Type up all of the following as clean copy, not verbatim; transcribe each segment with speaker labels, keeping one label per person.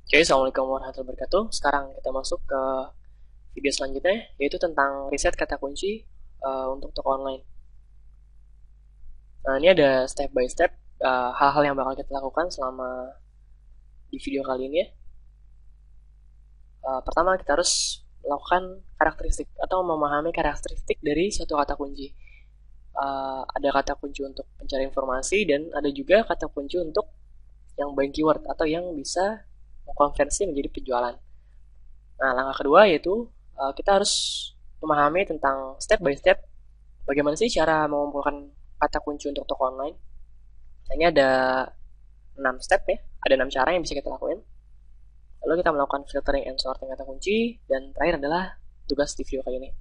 Speaker 1: Oke, Assalamualaikum warahmatullahi wabarakatuh. Sekarang kita masuk ke video selanjutnya, yaitu tentang riset kata kunci untuk toko online. Nah, ini ada step by step hal-hal yang bakal kita lakukan selama di video kali ini ya. Pertama, kita harus melakukan karakteristik atau memahami karakteristik dari suatu kata kunci. Ada kata kunci untuk pencari informasi dan ada juga kata kunci untuk yang buying keyword atau yang bisa mengkonversi menjadi penjualan. Nah, langkah kedua yaitu kita harus memahami tentang step by step bagaimana sih cara mengumpulkan kata kunci untuk toko online. Nah, ini ada 6 step ya, ada 6 cara yang bisa kita lakuin. Lalu kita melakukan filtering and sorting kata kunci, dan terakhir adalah tugas di video kali ini.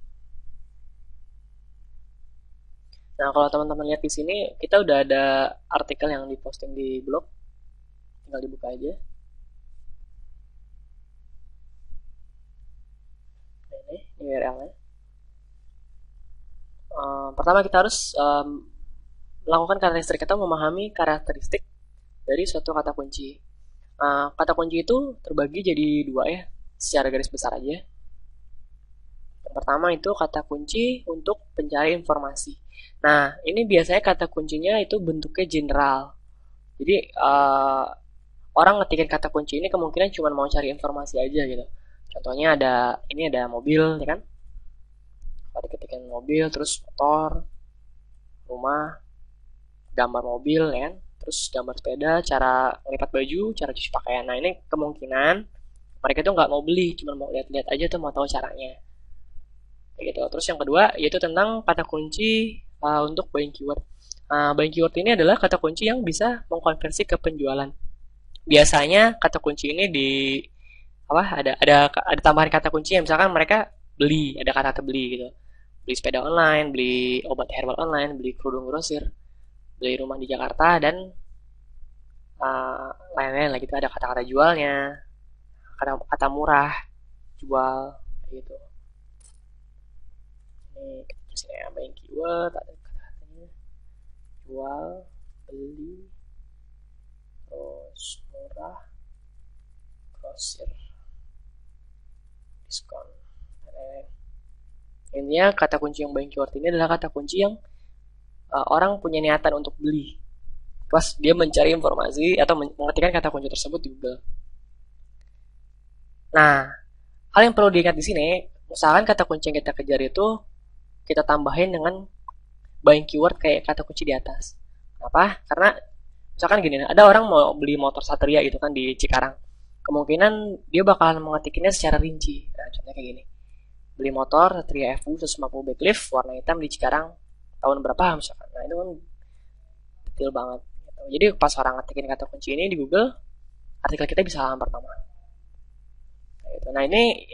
Speaker 1: Nah, kalau teman-teman lihat di sini, kita udah ada artikel yang diposting di blog, tinggal dibuka aja. Ini URL-nya. Pertama kita harus melakukan karakteristik atau memahami karakteristik dari suatu kata kunci. Kata kunci itu terbagi jadi dua ya, secara garis besar aja. Yang pertama itu kata kunci untuk pencari informasi. Nah, ini biasanya kata kuncinya itu bentuknya general. Jadi orang ngetikin kata kunci ini kemungkinan cuma mau cari informasi aja gitu. Contohnya ini ada mobil, ya kan? Kalau diketikkan mobil, terus motor, rumah, gambar mobil, ya kan? Terus gambar sepeda, cara ngelipat baju, cara cuci pakaian. Nah, ini kemungkinan mereka tuh nggak mau beli, cuma mau lihat-lihat aja tuh, mau tahu caranya. Kayak gitu. Terus yang kedua yaitu tentang kata kunci untuk buying keyword. Buying keyword ini adalah kata kunci yang bisa mengkonversi ke penjualan. Biasanya kata kunci ini ada tambahan kata kunci yang misalkan mereka beli, ada kata beli gitu. Beli sepeda online, beli obat herbal online, beli kerudung grosir, beli rumah di Jakarta, dan lain-lain lagi. Itu ada kata-kata jualnya, kata murah, jual, gitu. Ini kita tulisin ya, buying keyword, ada kata-katanya, jual, beli, terus murah, grosir, diskon. Intinya kata kunci yang buying keyword ini adalah kata kunci yang orang punya niatan untuk beli. Pas dia mencari informasi atau mengetikkan kata kunci tersebut di Google. Nah, hal yang perlu diingat di sini, misalkan kata kunci yang kita kejar itu kita tambahin dengan buying keyword kayak kata kunci di atas. Kenapa? Karena misalkan gini, ada orang mau beli motor Satria gitu kan di Cikarang. Kemungkinan dia bakalan mengetikinnya secara rinci. Nah, contohnya kayak gini. Beli motor Satria FU 150 backlift warna hitam di Cikarang tahun berapa misalkan. Nah, itu kan detail banget. Jadi pas orang ngetikin kata kunci ini di Google, artikel kita bisa halaman pertama. Nah, ini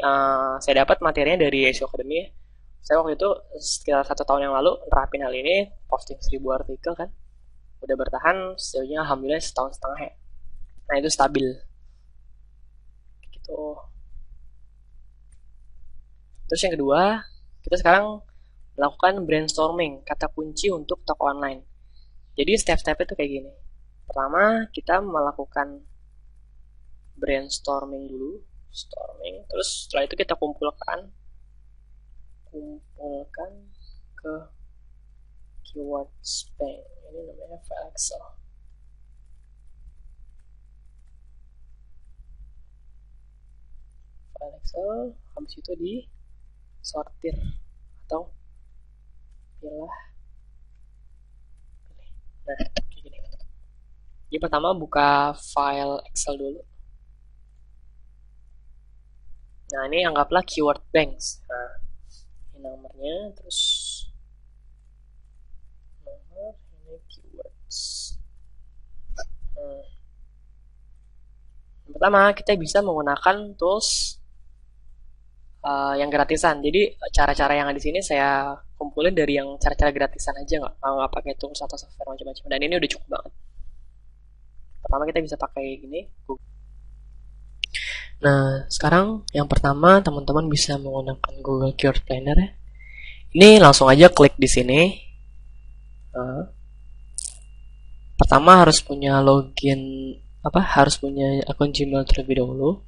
Speaker 1: saya dapat materinya dari SEO Academy. Saya waktu itu sekitar 1 tahun yang lalu nerapin hal ini, posting 1000 artikel kan. Udah bertahan sejauhnya alhamdulillah setahun setengah ya. Nah, itu stabil. Gitu. Terus yang kedua, kita sekarang melakukan brainstorming kata kunci untuk toko online. Jadi step-stepnya itu kayak gini. Pertama, kita melakukan brainstorming dulu, terus setelah itu kita kumpulkan ke keywords bank. Ini namanya file Excel. File Excel, habis itu di sortir atau pilih. Nah, kayak gini. Jadi pertama buka file Excel dulu. Nah, ini anggaplah keyword banks. Nah, ini nomornya, terus nomor, ini keywords. Yang pertama, kita bisa menggunakan tools yang gratisan. Jadi cara-cara yang ada di sini saya kumpulin dari yang cara-cara gratisan aja, nggak pakai tools atau software macam-macam. Dan ini udah cukup banget. Pertama kita bisa pakai gini. Nah, sekarang yang pertama teman-teman bisa menggunakan Google Keyword Planner ya. Ini langsung aja klik di sini. Pertama harus punya login harus punya akun Gmail terlebih dahulu.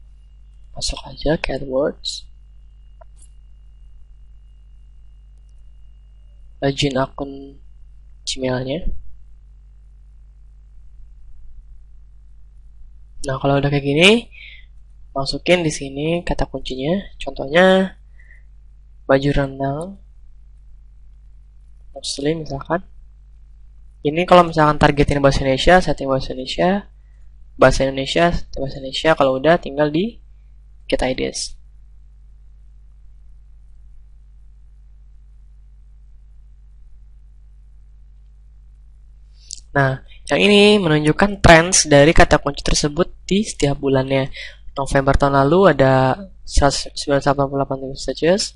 Speaker 1: Masuk aja ke AdWords, login akun Gmailnya. Nah, kalau udah kayak gini, masukin di sini kata kuncinya. Contohnya baju renang Muslim misalkan. Ini kalau misalkan targetin bahasa Indonesia, setting bahasa Indonesia, setting bahasa Indonesia. Kalau udah tinggal di get ideas. Nah, yang ini menunjukkan trends dari kata kunci tersebut di setiap bulannya. November tahun lalu ada 988 searches,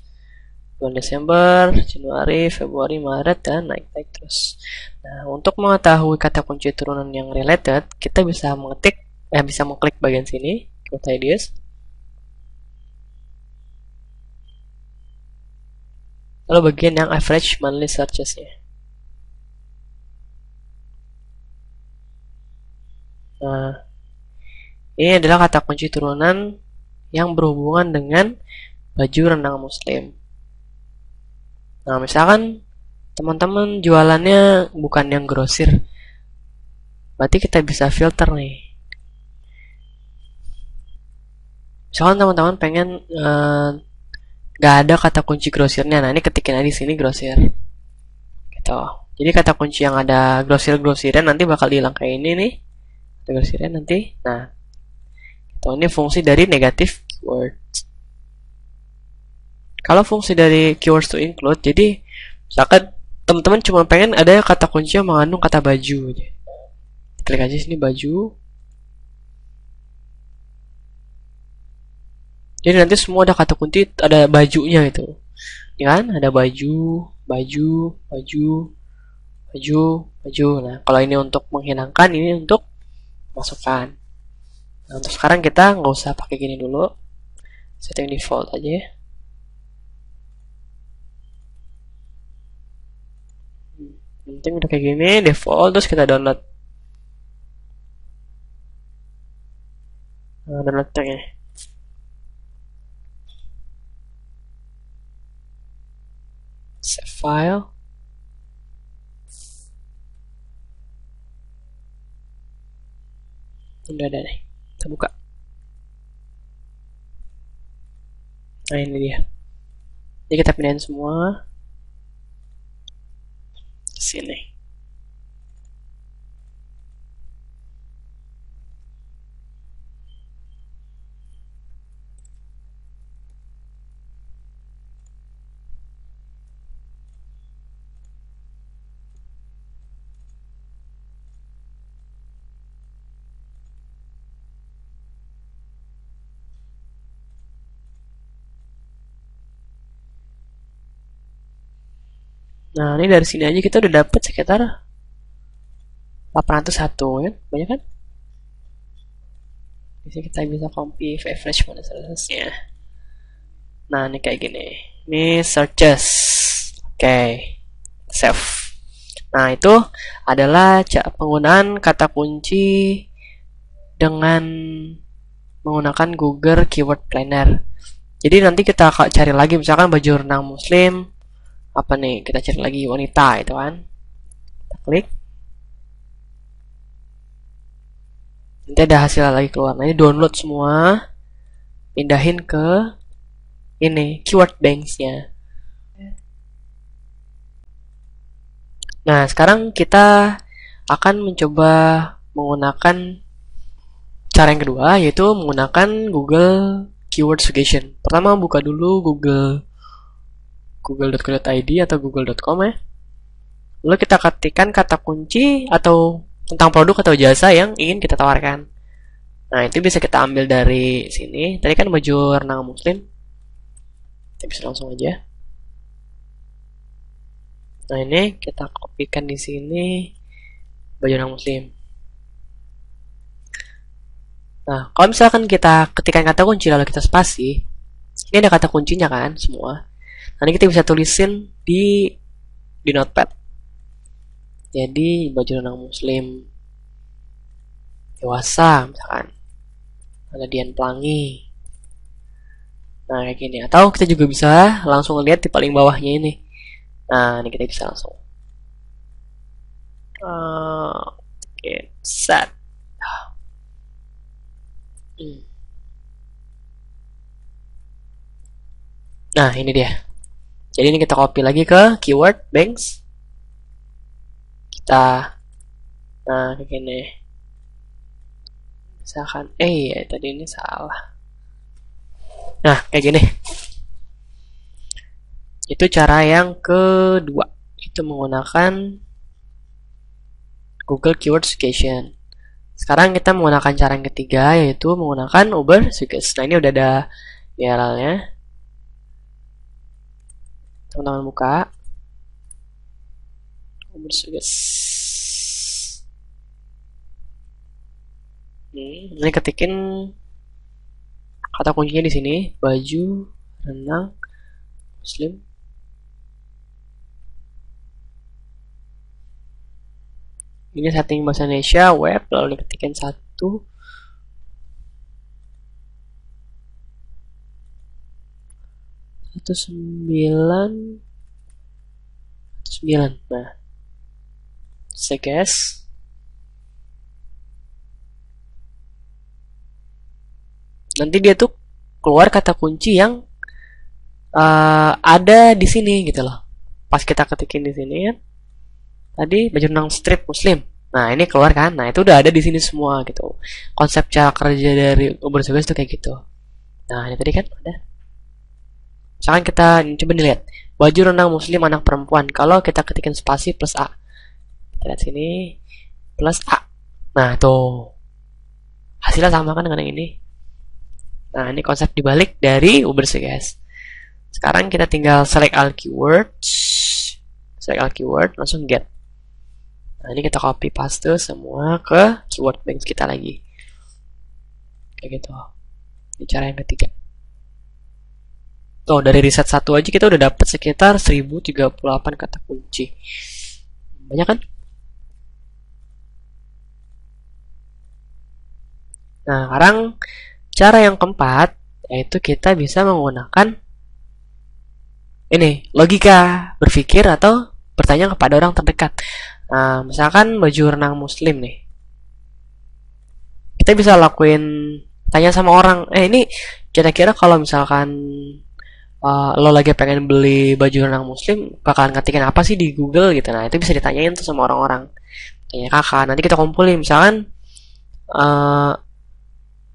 Speaker 1: bulan Desember, Januari, Februari, Maret, dan naik-naik terus. Nah, untuk mengetahui kata kunci turunan yang related, kita bisa mengklik bagian sini, keyword ideas. Lalu bagian yang average monthly searches-nya. Nah, ini adalah kata kunci turunan yang berhubungan dengan baju renang Muslim. Nah, misalkan teman-teman jualannya bukan yang grosir, berarti kita bisa filter nih. Misalkan teman-teman pengen nggak ada kata kunci grosirnya, nah ini ketikin aja di sini grosir. Gitu. Jadi kata kunci yang ada grosir-grosirnya nanti bakal hilang kayak ini nih. Ada grosirnya nanti. Nah, gitu. Ini fungsi dari negative keywords. Kalau fungsi dari keywords to include, jadi misalkan teman-teman cuma pengen ada kata kunci yang mengandung kata baju. Klik aja sini baju. Jadi nanti semua ada kata kunci, ada bajunya itu. Ya kan? Ada baju, baju, baju, baju, baju. Nah, kalau ini untuk menghilangkan, ini untuk masukkan. Nah, untuk sekarang kita nggak usah pakai gini dulu. Setting default aja ya. Penting udah kayak gini, default, terus kita download. Nah, download tagnya. Save file. Udah ada nih. Kita buka. Nah, ini dia. Jadi kita pindahin semua ke sini. Nah, ini dari sini aja kita udah dapet sekitar 801 kan? Banyak kan? Bisa kita bisa copy average pada searchesnya. Nah, ini kayak gini. Ini searches. Oke. Save. Nah, itu adalah penggunaan kata kunci dengan menggunakan Google Keyword Planner. Jadi nanti kita cari lagi misalkan baju renang Muslim, apa nih, kita cari lagi wanita itu kan, kita klik, nanti ada hasil lagi keluar. Nah, ini download semua, pindahin ke ini keyword banks-nya. Nah, sekarang kita akan mencoba menggunakan cara yang kedua, yaitu menggunakan Google Keyword Suggestion. Pertama, buka dulu google.co.id atau google.com ya. Lalu kita ketikkan kata kunci atau tentang produk atau jasa yang ingin kita tawarkan. Nah, itu bisa kita ambil dari sini. Tadi kan baju renang Muslim. Kita bisa langsung aja. Nah, ini kita kopikan di sini baju renang Muslim. Nah, kalau misalkan kita ketikkan kata kunci lalu kita spasi, ini ada kata kuncinya kan semua. Nanti kita bisa tulisin di notepad. Jadi baju renang Muslim dewasa misalkan, ada Dian Pelangi. Nah kayak gini, atau kita juga bisa langsung lihat di paling bawahnya ini. Nah ini kita bisa langsung set. Nah ini dia. Jadi ini kita copy lagi ke keyword banks. Nah kayak gini. Misalkan ya tadi ini salah. Nah kayak gini. Itu cara yang kedua. Itu menggunakan Google Keyword Suggestion. Sekarang kita menggunakan cara yang ketiga, yaitu menggunakan Uber Suggest. Nah ini udah ada URL-nya. Teman-teman buka Uber Suggest. Ini ketikin kata kuncinya di sini, baju renang muslim. Ini setting bahasa Indonesia web, lalu diketikkan 19. Nah, suggest. Nanti dia tuh keluar kata kunci yang ada di sini gitu loh. Pas kita ketikin di sini kan, tadi baju renang strip muslim. Nah ini keluar kan. Nah itu udah ada di sini semua gitu. Konsep cara kerja dari Uber Suggest itu kayak gitu. Nah ini tadi kan ada. Misalkan kita coba dilihat baju renang muslim anak perempuan. Kalau kita ketikin spasi plus A, kita lihat sini plus A. Nah tuh hasilnya sama kan dengan yang ini. Nah ini konsep dibalik dari Uber Suggest. Sekarang kita tinggal select all keywords, langsung get. Nah ini kita copy paste semua ke keyword banks kita lagi. Kayak gitu. Ini cara yang ketiga. Tuh dari riset satu aja kita udah dapat sekitar 1038 kata kunci. Banyak kan? Nah sekarang cara yang keempat, yaitu kita bisa menggunakan ini, logika berpikir atau bertanya kepada orang terdekat. Nah, misalkan baju renang muslim nih. Kita bisa lakuin tanya sama orang, ini kira-kira kalau misalkan lo lagi pengen beli baju renang muslim, bakalan ngetikin apa sih di Google gitu. Nah, itu bisa ditanyain tuh sama orang-orang. Tanya kakak, nanti kita kumpulin. Misalkan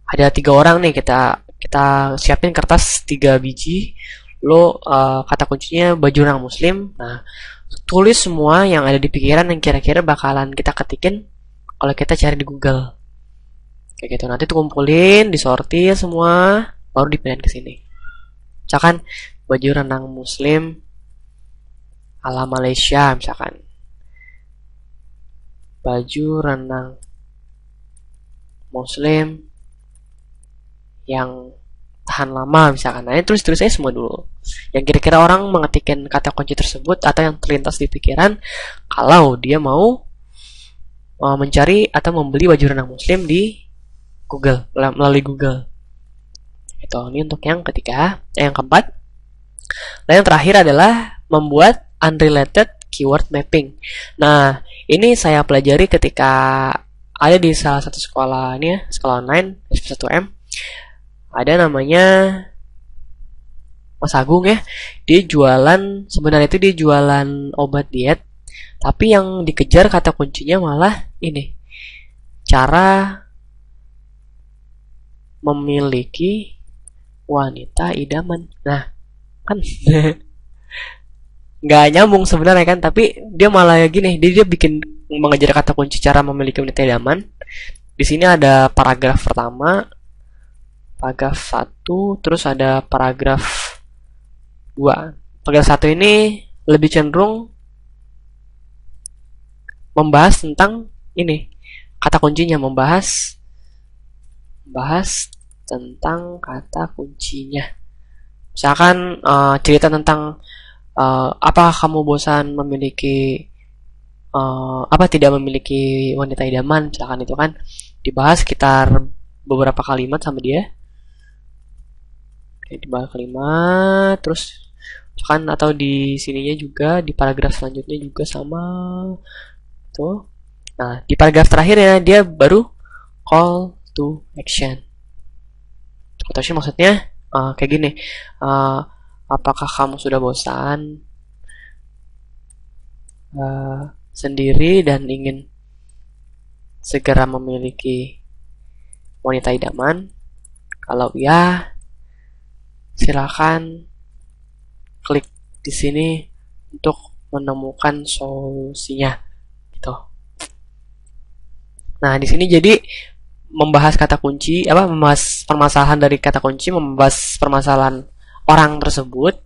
Speaker 1: ada 3 orang nih, kita siapin kertas 3 biji. Lo kata kuncinya baju renang muslim. Nah tulis semua yang ada di pikiran yang kira-kira bakalan kita ketikin kalau kita cari di Google kayak gitu. Nanti tuh kumpulin, disortir semua, baru dipindahin ke sini. Misalkan baju renang muslim ala Malaysia, misalkan baju renang muslim yang tahan lama misalkan. Nah ini tulis aja semua dulu yang kira-kira orang mengetikkan kata kunci tersebut atau yang terlintas di pikiran kalau dia mau mencari atau membeli baju renang muslim di Google, melalui Google. Itu ini untuk yang ketiga. Yang keempat, dan yang terakhir adalah membuat unrelated keyword mapping. Nah ini saya pelajari ketika ada di salah satu sekolah ini ya, sekolah online SP1M. Ada namanya Mas Agung ya. Dia jualan, sebenarnya itu dia jualan obat diet, tapi yang dikejar kata kuncinya malah ini, cara memiliki wanita idaman. Nah kan nggak nyambung sebenarnya kan, tapi dia malah gini, dia bikin mengejar kata kunci cara memiliki wanita idaman. Di sini ada paragraf pertama, paragraf 1, terus ada paragraf 2. Paragraf 1 ini lebih cenderung membahas tentang ini, kata kuncinya, membahas tentang kata kuncinya. Misalkan cerita tentang apakah kamu bosan memiliki tidak memiliki wanita idaman, misalkan itu kan. dibahas sekitar beberapa kalimat sama dia. Oke, dibahas kalimat, terus kan atau di sininya juga di paragraf selanjutnya juga sama tuh. Nah, di paragraf terakhirnya dia baru call to action. Call to action maksudnya kayak gini. Apakah kamu sudah bosan sendiri dan ingin segera memiliki wanita idaman? Kalau ya, silakan klik di sini untuk menemukan solusinya gitu. Nah, di sini jadi membahas kata kunci, membahas permasalahan dari kata kunci, membahas permasalahan orang tersebut.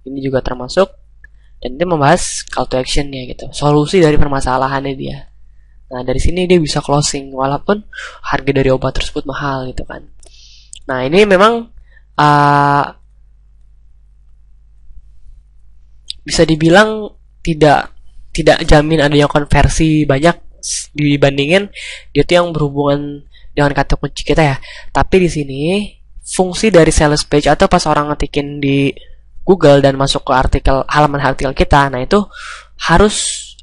Speaker 1: Ini juga termasuk, dan dia membahas call to action-nya gitu, solusi dari permasalahannya dia. Nah, dari sini dia bisa closing walaupun harga dari obat tersebut mahal gitu kan. Nah, ini memang bisa dibilang tidak jamin adanya konversi banyak dibandingin dia tuh yang berhubungan dengan kata kunci kita ya. Tapi di sini fungsi dari sales page atau pas orang ngetikin di Google dan masuk ke halaman artikel kita, nah itu harus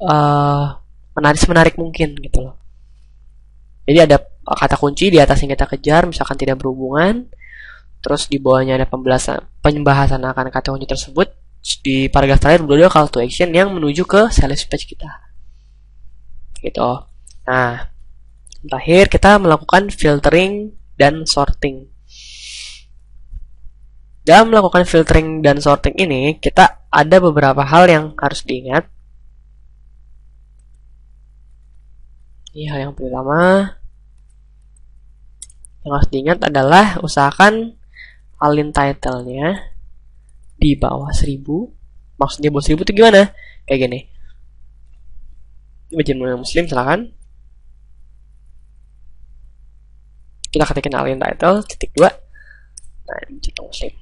Speaker 1: menarik mungkin gitu loh. Jadi ada kata kunci di atas yang kita kejar, misalkan tidak berhubungan, terus di bawahnya ada pembahasan akan kata kunci tersebut. Di paragraf terakhir berada call to action yang menuju ke sales page kita gitu. Nah, terakhir kita melakukan filtering dan sorting. Dalam melakukan filtering dan sorting ini, kita ada beberapa hal yang harus diingat. Ini hal yang pertama yang harus diingat adalah usahakan alin title-nya di bawah 1000. Maksudnya bawah 1000 itu gimana? Kayak gini. Bagian muslim silakan. Kita ketikin alin title titik 2. Nah, ini contoh muslim.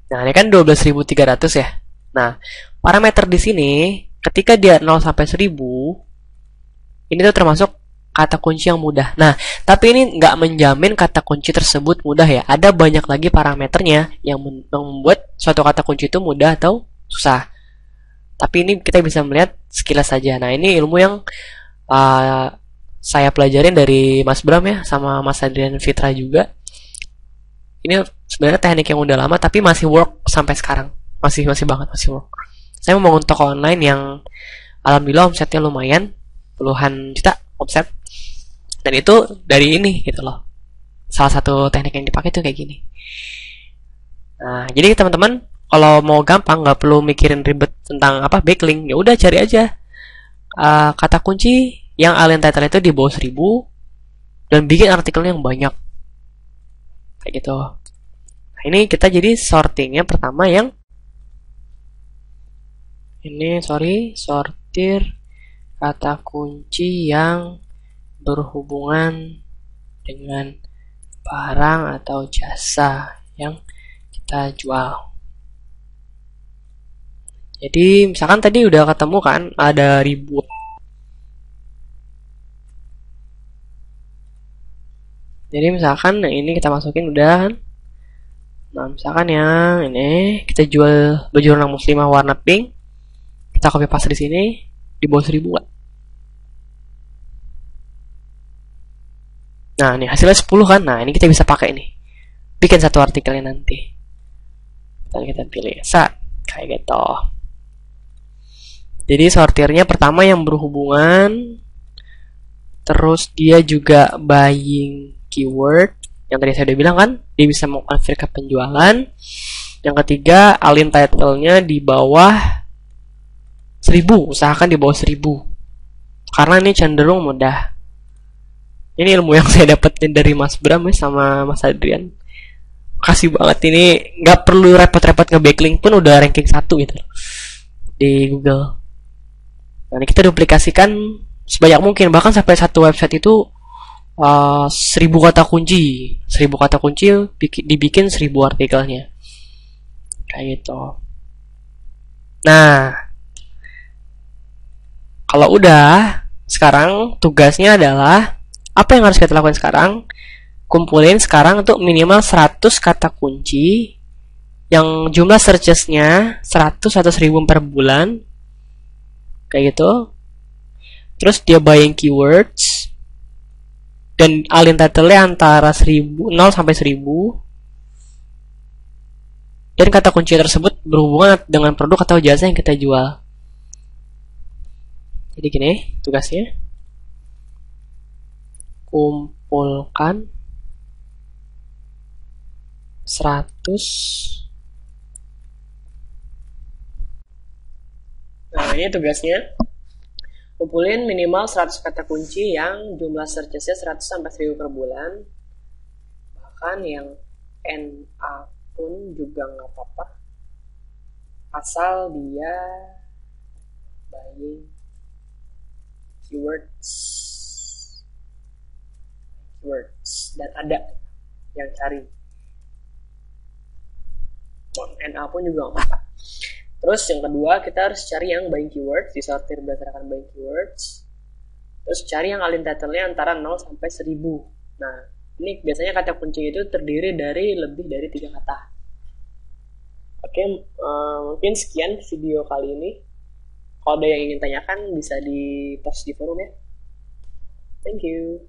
Speaker 1: Nah, ini kan 12.300 ya. Nah, parameter di sini ketika dia 0 sampai 1000 ini tuh termasuk kata kunci yang mudah. Nah, tapi ini nggak menjamin kata kunci tersebut mudah ya. Ada banyak lagi parameternya yang membuat suatu kata kunci itu mudah atau susah. Tapi ini kita bisa melihat sekilas saja. Nah, ini ilmu yang saya pelajarin dari Mas Bram ya, sama Mas Adrian Fitra juga. Ini sebenarnya teknik yang udah lama, tapi masih work sampai sekarang. Masih banget, masih work. Saya membangun toko online yang alhamdulillah omsetnya lumayan, puluhan juta omset. Dan itu dari ini gitu loh. Salah satu teknik yang dipakai tuh kayak gini. Nah, jadi teman-teman kalau mau gampang nggak perlu mikirin ribet tentang backlink, ya udah cari aja kata kunci yang alien title itu di bawah 1000 dan bikin artikelnya yang banyak kayak gitu. Nah, ini kita jadi sortingnya pertama yang ini sortir kata kunci yang berhubungan dengan barang atau jasa yang kita jual. Jadi misalkan tadi udah ketemu kan ada ribuan. Jadi misalkan ini kita masukin udah kan. Nah, misalkan yang ini kita jual baju renang muslimah warna pink. Kita copy paste di sini di bawah 1000 kan. Nah, ini hasilnya 10 kan. Nah, ini kita bisa pakai nih. Bikin satu artikelnya nanti. Dan kita pilih kayak gitu. Jadi sortirnya pertama yang berhubungan, terus dia juga buying keyword yang tadi saya udah bilang kan, dia bisa mengkonvert ke penjualan. Yang ketiga, alin title-nya di bawah 1000, usahakan di bawah 1000 karena ini cenderung mudah. Ini ilmu yang saya dapetin dari Mas Bram ya, sama Mas Adrian. Makasih banget, ini nggak perlu repot-repot nge-backlink pun udah ranking 1 gitu di Google. Nah, ini kita duplikasikan sebanyak mungkin, bahkan sampai satu website itu 1000 kata kunci. 1000 kata kunci dibikin 1000 artikelnya. Kayak gitu. Nah, Kalau udah, sekarang tugasnya adalah apa yang harus kita lakukan sekarang? Kumpulin sekarang untuk minimal 100 kata kunci yang jumlah searches-nya 100 atau 1000 per bulan. Kayak gitu. Terus dia buying keywords dan alin title-nya antara 0 sampai 1000. Dan kata kunci tersebut berhubungan dengan produk atau jasa yang kita jual. Jadi gini tugasnya. Kumpulkan 100. Nah, ini tugasnya. Kumpulin minimal 100 kata kunci yang jumlah searchesnya 100 sampai 1000 per bulan. Bahkan yang NA pun juga nggak apa-apa. Asal dia buying keywords dan ada yang cari. NA pun juga nggak apa-apa. Terus yang kedua, kita harus cari yang buying keywords, disortir berdasarkan buying keywords. Terus cari yang alin title-nya antara 0 sampai 1000. Nah, ini biasanya kata kunci itu terdiri dari lebih dari 3 kata. Oke, mungkin sekian video kali ini. Kalau ada yang ingin tanyakan, bisa di post di forum ya. Thank you.